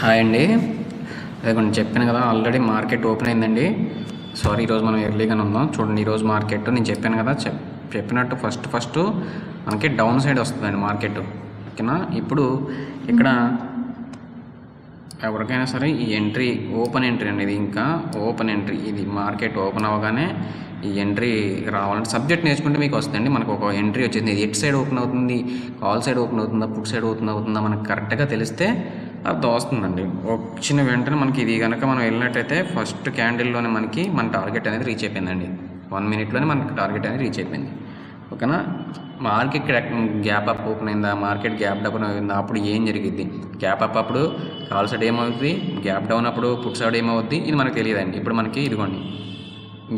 Hi అండి. అదే కొంచెం చెప్పాను కదా, ఆల్రెడీ మార్కెట్ ఓపెన్ అయిందండి. సారీ, ఈరోజు మనం ఎర్లీగానే ఉన్నాం. చూడండి, ఈరోజు మార్కెట్ నేను చెప్పాను కదా, చెప్పినట్టు ఫస్ట్ మనకి డౌన్ సైడ్ వస్తుందండి మార్కెట్. ఓకేనా? ఇప్పుడు ఇక్కడ ఎవరికైనా సరే ఈ ఎంట్రీ ఓపెన్ ఎంట్రీ అనేది, ఇంకా ఓపెన్ ఎంట్రీ, ఇది మార్కెట్ ఓపెన్ అవ్వగానే ఈ ఎంట్రీ రావాలంటే సబ్జెక్ట్ నేర్చుకుంటే మీకు వస్తుందండి. మనకు ఒక ఎంట్రీ వచ్చింది, ఇది ఎట్ సైడ్ ఓపెన్ అవుతుంది, కాల్ సైడ్ ఓపెన్ అవుతుందా, పుట్ సైడ్ ఓపెన్ అవుతుందా మనకు కరెక్ట్గా తెలిస్తే అది వస్తుందండి. వచ్చిన వెంటనే మనకి ఇది కనుక మనం వెళ్ళినట్టయితే ఫస్ట్ క్యాండిల్లోనే మన టార్గెట్ అనేది రీచ్ అయిపోయిందండి. 1 మినిట్లోనే మనకి టార్గెట్ అనేది రీచ్ అయిపోయింది. ఓకేనా? మార్కెట్ గ్యాప్ అప్ ఓపెన్ అయిందా, మార్కెట్ గ్యాప్ డౌన్ అయిందా, అప్పుడు ఏం జరిగింది? గ్యాప్ అప్ అప్పుడు కాల్ సైడ్ ఏమవుతుంది, గ్యాప్ డౌన్ అప్పుడు పుట్ సైడ్ ఏమవుద్ది, ఇది మనకు తెలియదండి. ఇప్పుడు మనకి ఇదిగోండి,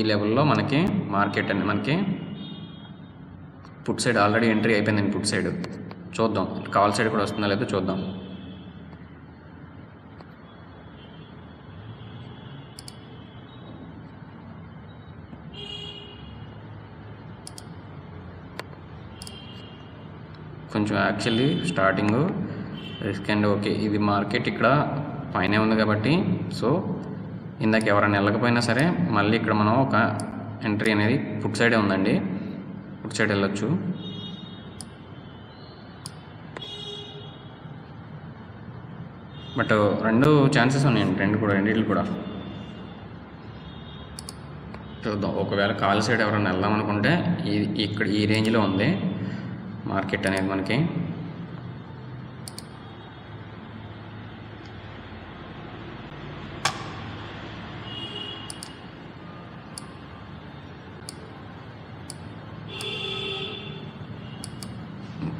ఈ లెవెల్లో మనకి మార్కెట్ అండి, మనకి పుట్ సైడ్ ఆల్రెడీ ఎంట్రీ అయిపోయిందండి. పుట్ సైడ్ చూద్దాం, కాల్ సైడ్ కూడా వస్తుందా లేదో చూద్దాం. కొంచెం actually starting risk and okay, ఇది మార్కెట్ ఇక్కడ పైనే ఉంది కాబట్టి, సో ఇందాక ఎవరైనా వెళ్ళకపోయినా సరే మళ్ళీ ఇక్కడ మనం ఒక ఎంట్రీ అనేది పుట్ సైడే ఉందండి, పుట్ సైడ్ వెళ్ళొచ్చు. బట్ రెండు ఛాన్సెస్ ఉన్నాయండి, రెండిట్లు కూడా చూద్దాం. ఒకవేళ కాల్ సైడ్ ఎవరైనా వెళ్దాం అనుకుంటే ఇక్కడ ఈ రేంజ్లో ఉంది మార్కెట్ అనేది మనకి.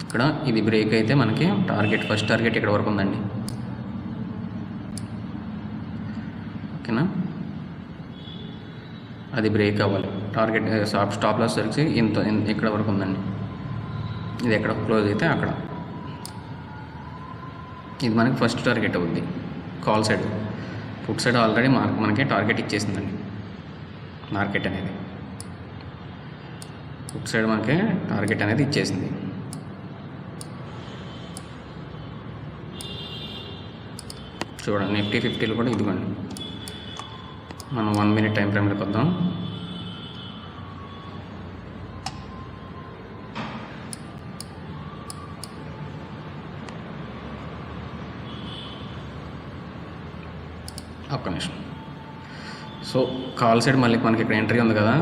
ఇక్కడ ఇది బ్రేక్ అయితే మనకి టార్గెట్, ఫస్ట్ టార్గెట్ ఇక్కడ వరకు ఉందండి. ఓకేనా? అది బ్రేక్ అవ్వాలి, టార్గెట్ స్టాప్ లాస్ సరికి ఇక్కడ వరకు ఉందండి. ఇది ఎక్కడ క్లోజ్ అయితే అక్కడ, ఇది మనకి ఫస్ట్ టార్గెట్ అవుద్ది call side. Put side already మనకి టార్గెట్ ఇచ్చేసిందండి మార్కెట్ అనేది. పుట్ సైడ్ మనకి టార్గెట్ అనేది ఇచ్చేసింది. చూడండి, నిఫ్టీ 50లో కూడా ఇదిగోండి. మనం 1 మినిట్ టైం ఫ్రేమ్లోకి వద్దాం. ఒక్క నిమిషం. సో కాల్ సైడ్ మళ్ళీ మనకి ఇక్కడ ఎంట్రీ ఉంది కదా,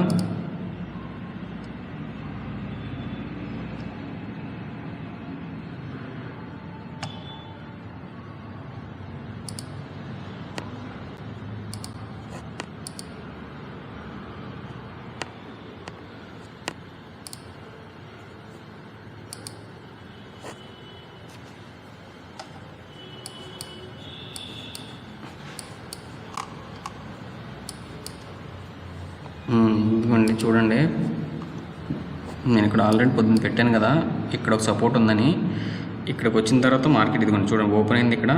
ఇదిగోండి చూడండి, నేను ఇక్కడ ఆల్రెడీ పొద్దున్న పెట్టాను కదా, ఇక్కడ ఒక సపోర్ట్ ఉందని. ఇక్కడికి వచ్చిన తర్వాత మార్కెట్ ఇదిగోండి చూడండి, ఓపెన్ అయింది. ఇక్కడ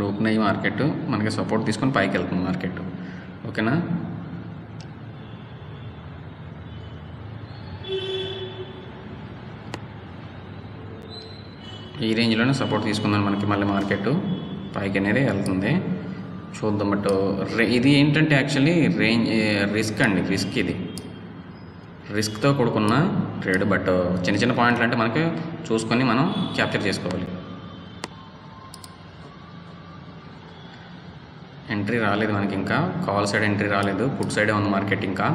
ఓపెన్ అయ్యి మార్కెట్ మనకి సపోర్ట్ తీసుకొని పైకి వెళ్తుంది మార్కెట్. ఓకేనా? ఈ రేంజ్లోనే సపోర్ట్ తీసుకుందాం మనకి, మళ్ళీ మార్కెట్ పైకి అనేది వెళ్తుంది. చూద్దాం. బట్ ఇది ఏంటంటే యాక్చువల్లీ రిస్క్ అండి, ఇది రిస్క్తో కూడుకున్న ట్రేడ్. బట్ చిన్న పాయింట్లు అంటే మనకి చూసుకొని మనం క్యాప్చర్ చేసుకోవాలి. ఎంట్రీ రాలేదు మనకి, ఇంకా కాల్ సైడ్ ఎంట్రీ రాలేదు, పుట్ సైడే ఉంది మార్కెట్. ఇంకా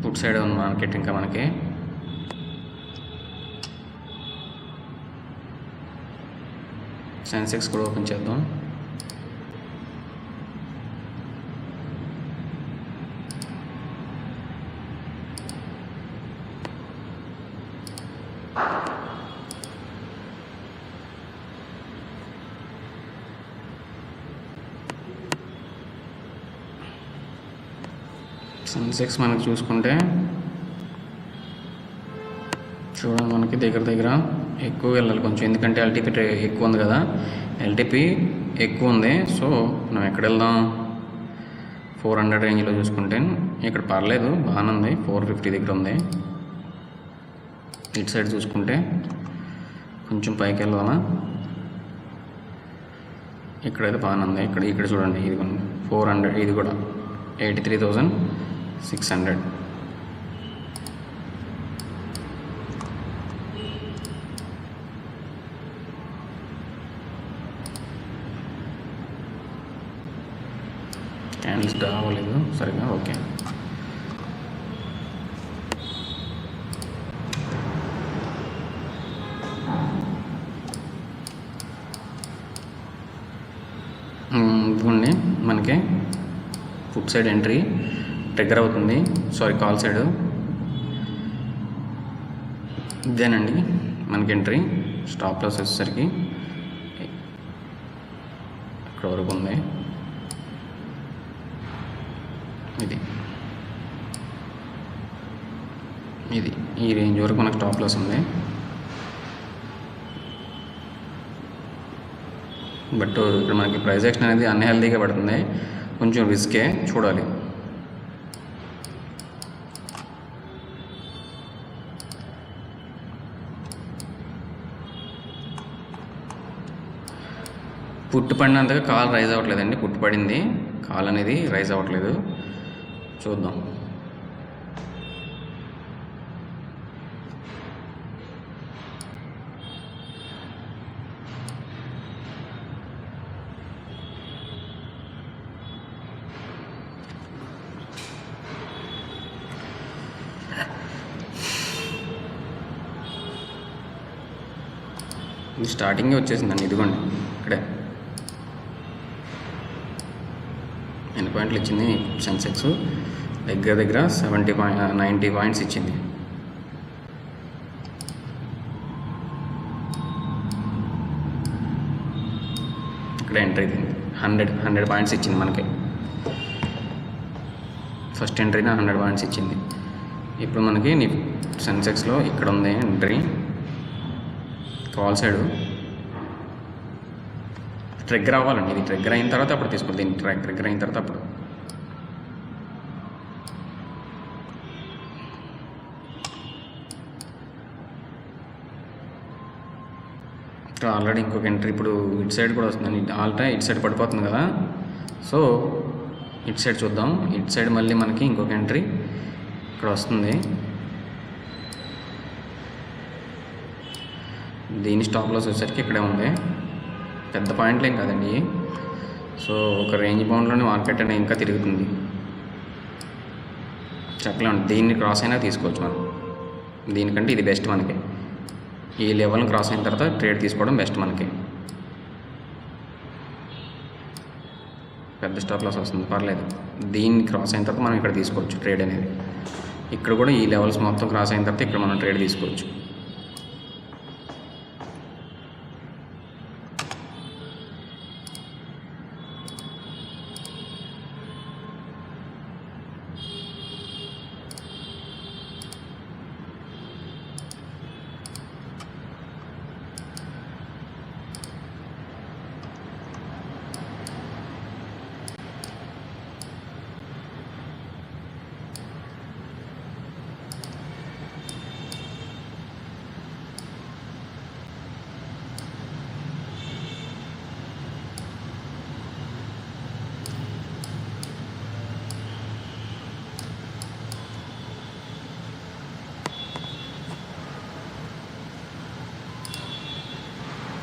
పుట్ సైడ్ ఉంది మార్కెట్. ఇంకా మనకి సెన్సెక్స్ కూడా ఓపెన్ చేద్దాం. సెన్సెక్స్ మనకు చూసుకుంటే చూడండి మనకి దగ్గర ఎక్కువ వెళ్ళాలి కొంచెం, ఎందుకంటే ఎల్టీపీ ఎక్కువ ఉంది కదా, ఎల్టీపీ ఎక్కువ ఉంది. సో మనం ఎక్కడ వెళ్దాం, 400 రేంజ్లో చూసుకుంటే ఇక్కడ పర్లేదు, బాగానే ఉంది. 450 దగ్గర ఉంది. ఇటు సైడ్ చూసుకుంటే కొంచెం పైకి వెళ్దామా, ఇక్కడైతే బాగానే ఉంది. ఇక్కడ చూడండి, ఇది 400, ఇది కూడా 83,600. క్యాండిల్స్ రావలేదు సరిగా. ఓకే, ఇదిగోండి మనకి ఫుట్ సైడ్ ఎంట్రీ ట్రిగ్గర్ అవుతుంది, కాల్ సైడ్ ఇదేనండి మనకి ఎంట్రీ. స్టాప్ లాస్ వచ్చేసరికి ఇక్కడ వరకు ఉంది. ఇది ఈ రేంజ్ వరకు మనకు స్టాప్ లాస్ ఉంది. బట్ ఇక్కడ మనకి ప్రైస్ యాక్షన్ అనేది అన్హెల్దీగా పడుతుంది, కొంచెం రిస్కే, చూడాలి. పుట్టు పడినంతగా కాల్ రైజ్ అవ్వట్లేదండి. పుట్టు పడింది, కాల్ అనేది రైజ్ అవ్వట్లేదు. చూద్దాం. ఇది స్టార్టింగే వచ్చేసిందండి, ఇదిగోండి ఇక్కడే ఎన్ని పాయింట్లు ఇచ్చింది. సెన్సెక్స్ దగ్గర 90 పాయింట్స్ ఇచ్చింది. ఇక్కడ ఎంట్రీ 100 పాయింట్స్ ఇచ్చింది మనకి. ఫస్ట్ ఎంట్రీనా 100 పాయింట్స్ ఇచ్చింది. ఇప్పుడు మనకి సెన్సెక్స్లో ఇక్కడ ఉంది ఎంట్రీ, కాల్ సైడ్ ట్రిగ్గర్ అవ్వాలండి. ఇది ట్రిగ్గర్ అయిన తర్వాత అప్పుడు తీసుకోవాలి. దీన్ని ట్రిగ్గర్ అయిన తర్వాత అప్పుడు ఆల్రెడీ ఇంకొక ఎంట్రీ ఇప్పుడు ఇటు సైడ్ కూడా వస్తుందండి. ఇటు సైడ్ పడిపోతుంది కదా, సో ఇటు సైడ్ చూద్దాం. ఇటు సైడ్ మళ్ళీ మనకి ఇంకొక ఎంట్రీ ఇక్కడ వస్తుంది. దీని స్టాప్ లాస్ వచ్చేసరికి ఇక్కడే ఉంది. పెద్ద పాయింట్లు ఏం కాదండి. సో ఒక రేంజ్ బౌండ్లోనే మార్కెట్ అనేది ఇంకా తిరుగుతుంది, చెప్పలేము. దీన్ని క్రాస్ అయినా తీసుకోవచ్చు మనం. దీనికంటే ఇది బెస్ట్ మనకి. ఈ లెవెల్ని క్రాస్ అయిన తర్వాత ట్రేడ్ తీసుకోవడం బెస్ట్ మనకి. పెద్ద స్టాప్ లాస్ వస్తుంది, పర్లేదు. దీన్ని క్రాస్ అయిన తర్వాత మనం ఇక్కడ తీసుకోవచ్చు ట్రేడ్ అనేది. ఇక్కడ కూడా ఈ లెవెల్స్ మొత్తం క్రాస్ అయిన తర్వాత ఇక్కడ మనం ట్రేడ్ తీసుకోవచ్చు.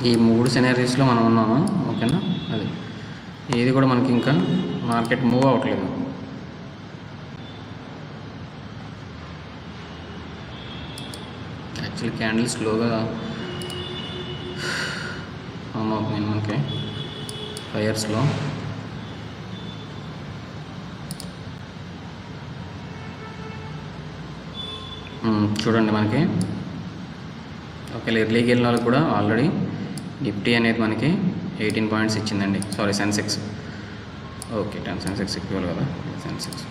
ఈ 3 సినారీస్లో మనం ఉన్నాము, ఓకేనా. అది ఏది కూడా మనకి ఇంకా మార్కెట్ మూవ్ అవ్వట్లేదు. యాక్చువల్లీ క్యాండిల్ స్లోగా ఫామ్ అవుతుంది మనకి ఫైర్స్లో. చూడండి మనకి ఒకవేళ ఎర్లీకి వెళ్ళిన వాళ్ళకి కూడా ఆల్రెడీ నిఫ్టీ అనేది మనకి 18 పాయింట్స్ ఇచ్చిందండి. సెన్సెక్స్. ఓకే, సెన్సెక్స్ ఎక్కువ కదా. సెన్సెక్స్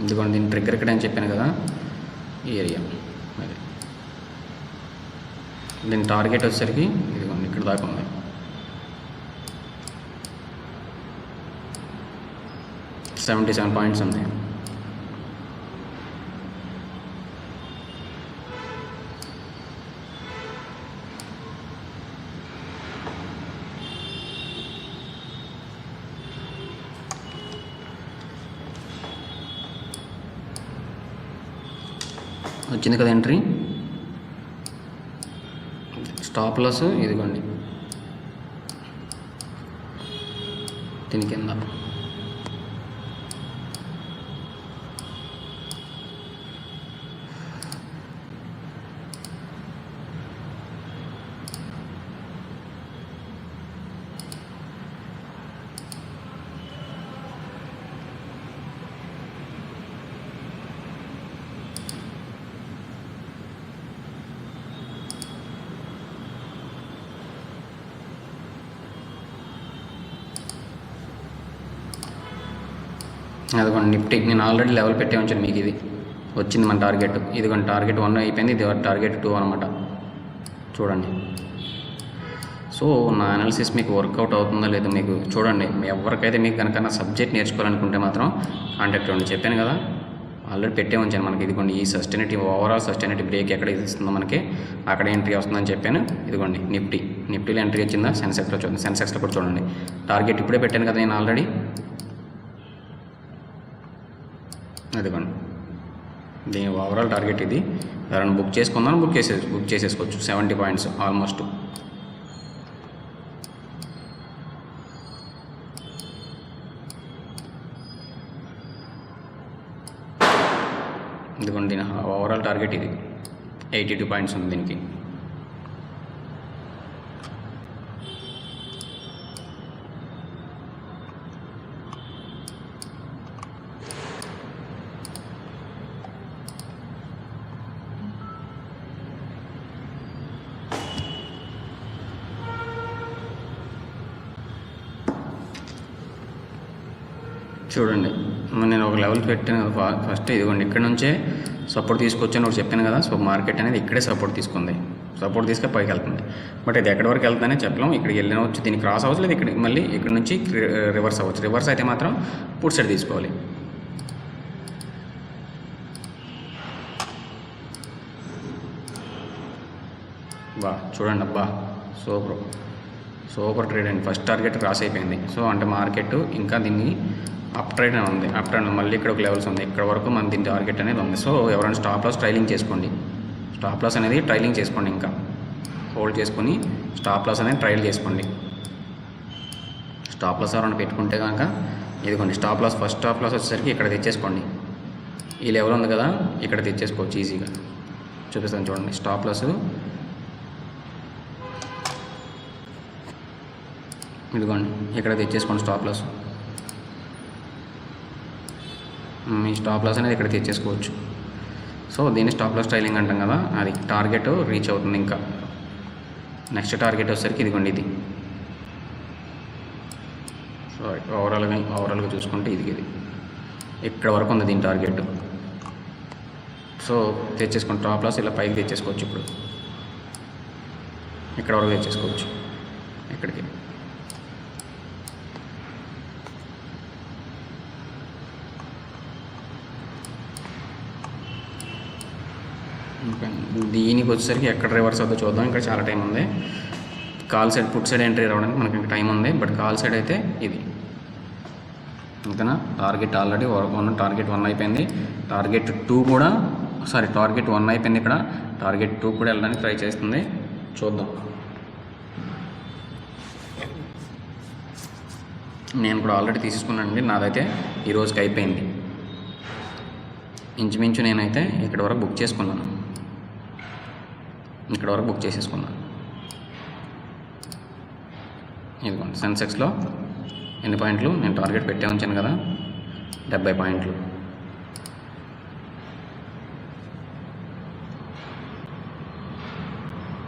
ఇదిగోండి దీని ట్రిగ్గర్ ఇక్కడ అని చెప్పాను కదా, ఈ ఏరియా అది. దీని టార్గెట్ వచ్చేసరికి ఇదిగోండి ఇక్కడ దాకా ఉంది. $77 పాయింట్స్ ఉంది. వచ్చింది కదా ఎంట్రీ. స్టాప్ లాస్ ఇదిగోండి దీని కింద. అదిగోండి నిఫ్టీ నేను ఆల్రెడీ లెవెల్ పెట్టే ఉంచాను మీకు. ఇది వచ్చింది మన టార్గెట్. ఇదిగోండి టార్గెట్ 1 అయిపోయింది, ఇది టార్గెట్ 2 అనమాట. చూడండి. సో నా అనాలిసిస్ మీకు వర్కౌట్ అవుతుందో లేదో మీకు చూడండి. ఎవరికైతే మీకు కనుక నా సబ్జెక్ట్ నేర్చుకోవాలనుకుంటే మాత్రం కాంటాక్ట్ అవ్వండి. చెప్పాను కదా ఆల్రెడీ పెట్టే ఉంచాను మనకి. ఇదిగోండి ఈ సస్టైనిటీ ఓవరాల్ సస్టైనిటీ బ్రేక్ ఎక్కడ ఇస్తుందో మనకి అక్కడ ఎంట్రీ వస్తుందని చెప్పాను. ఇదిగోండి నిఫ్టీలో ఎంట్రీ వచ్చిందా, సెన్సెక్స్లో చూడండి. సెన్సెక్స్లో కూడా చూడండి టార్గెట్ ఇప్పుడే పెట్టాను కదా నేను ఆల్రెడీ. అదిగోండి దీని ఓవరాల్ టార్గెట్ ఇది. ఎవరైనా బుక్ చేసుకుందాం బుక్ చేసేసుకోవచ్చు. 70 పాయింట్స్ ఆల్మోస్ట్. ఇదిగోండి దీని ఓవరాల్ టార్గెట్ ఇది. 82 పాయింట్స్ ఉంది దీనికి. చూడండి నేను ఒక లెవెల్ పెట్టాను ఫస్ట్. ఇదిగోండి ఇక్కడ నుంచే సపోర్ట్ తీసుకొచ్చాను ఒకటి చెప్పాను కదా. సో మార్కెట్ అనేది ఇక్కడే సపోర్ట్ తీసుకుంది. సపోర్ట్ తీసుకొని పైకి వెళ్తుంది. బట్ ఇది ఎక్కడి వరకు వెళ్తుందనే చెప్పలేము. ఇక్కడికి వెళ్ళిన వచ్చి దీన్ని క్రాస్ అవ్వచ్చు, లేదు ఇక్కడ మళ్ళీ ఇక్కడ నుంచి రివర్స్ అవ్వచ్చు. రివర్స్ అయితే మాత్రం పుట్ సైడ్ తీసుకోవాలి. బా చూడండి అబ్బా సూపర్ ట్రేడ్ అండి. ఫస్ట్ టార్గెట్ క్రాస్ అయిపోయింది. సో అంటే మార్కెట్ ఇంకా దీన్ని అప్ ట్రైడ్ అని ఉంది. అప్ ట్రైడ్ మళ్ళీ ఇక్కడ ఒక లెవెల్స్ ఉంది. ఇక్కడ వరకు మన దీని టార్గెట్ అనేది ఉంది. సో ఎవరైనా స్టాప్ లాస్ ట్రైలింగ్ చేసుకోండి. స్టాప్ లాస్ అనేది ట్రైలింగ్ చేసుకోండి. ఇంకా హోల్డ్ చేసుకొని స్టాప్ లాస్ అనేది ట్రైల్ చేసుకోండి. స్టాప్ లాస్ ఎవరైనా పెట్టుకుంటే కనుక ఇదిగోండి stop loss. First stop loss వచ్చేసరికి ఇక్కడ తెచ్చేసుకోండి. ఈ లెవెల్ ఉంది కదా ఇక్కడ తెచ్చేసుకోవచ్చు ఈజీగా. చూపిస్తాను చూడండి. స్టాప్ లాస్ ఇదిగోండి ఇక్కడ తెచ్చేసుకోండి. స్టాప్ లాస్ మీ స్టాప్ లాస్ అనేది ఇక్కడ తెచ్చేసుకోవచ్చు. సో దీన్ని స్టాప్ లాస్ స్టైలింగ్ అంటాం కదా. అది టార్గెట్ రీచ్ అవుతుంది. ఇంకా నెక్స్ట్ టార్గెట్ వచ్చేసరికి ఇదిగోండి ఇది. సారీ ఓవరాల్గా చూసుకుంటే ఇది ఇక్కడ వరకు ఉంది దీని టార్గెట్. సో తెచ్చేసుకోండి. టాప్ లాస్ ఇలా పైకి తెచ్చేసుకోవచ్చు. ఇప్పుడు ఇక్కడ వరకు తెచ్చేసుకోవచ్చు. ఇక్కడికి దీనికి వచ్చేసరికి ఎక్కడ రివర్స్ అవుతుందో చూద్దాం. ఇంకా చాలా టైం ఉంది. Call side put side entry రావడానికి మనకి ఇంకా టైం ఉంది. బట్ కాల్ సైడ్ అయితే ఇది ఇంకనా టార్గెట్ ఆల్రెడీ టార్గెట్ 1 అయిపోయింది. టార్గెట్ 2 కూడా టార్గెట్ 1 అయిపోయింది. ఇక్కడ టార్గెట్ 2 కూడా వెళ్ళడానికి ట్రై చేస్తుంది. చూద్దాం. నేను కూడా ఆల్రెడీ తీసుకున్నానండి. నాదైతే ఈ రోజుకి అయిపోయింది. ఇంచుమించు నేనైతే ఇక్కడ వరకు బుక్ చేసుకున్నాను. ఇక్కడ వరకు బుక్ చేసేసుకున్నాను. ఇదిగోండి సెన్సెక్స్లో ఎన్ని పాయింట్లు నేను టార్గెట్ పెట్టే ఉంచాను కదా, 70 పాయింట్లు.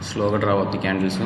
స్లోగా డ్రా అవుతుంది క్యాండిల్స్.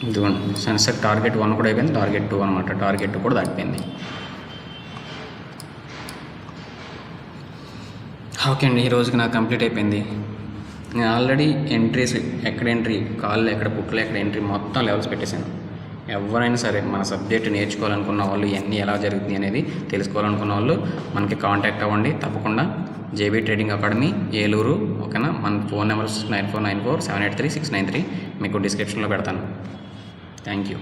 ఇదిగోండి సెన్సెక్స్ టార్గెట్ 1 కూడా అయిపోయింది, టార్గెట్ 2 అనమాట. టార్గెట్ 2 కూడా దాటిపోయింది. ఓకే అండి, ఈ రోజుకి నాకు కంప్లీట్ అయిపోయింది. నేను ఆల్రెడీ ఎంట్రీస్ ఎక్కడ ఎంట్రీ, కాళ్ళు ఎక్కడ, పుట్లు ఎక్కడ ఎంట్రీ మొత్తం లెవెల్స్ పెట్టేశాను. ఎవరైనా సరే మన సబ్జెక్ట్ నేర్చుకోవాలనుకున్న వాళ్ళు ఇవన్నీ ఎలా జరుగుతుంది అనేది తెలుసుకోవాలనుకున్న వాళ్ళు మనకి కాంటాక్ట్ అవ్వండి తప్పకుండా. జేబీ ట్రేడింగ్ అకాడమీ ఏలూరు, ఓకేనా. మన ఫోన్ నెంబర్ 9494783693 మీకు డిస్క్రిప్షన్లో పెడతాను. Thank you.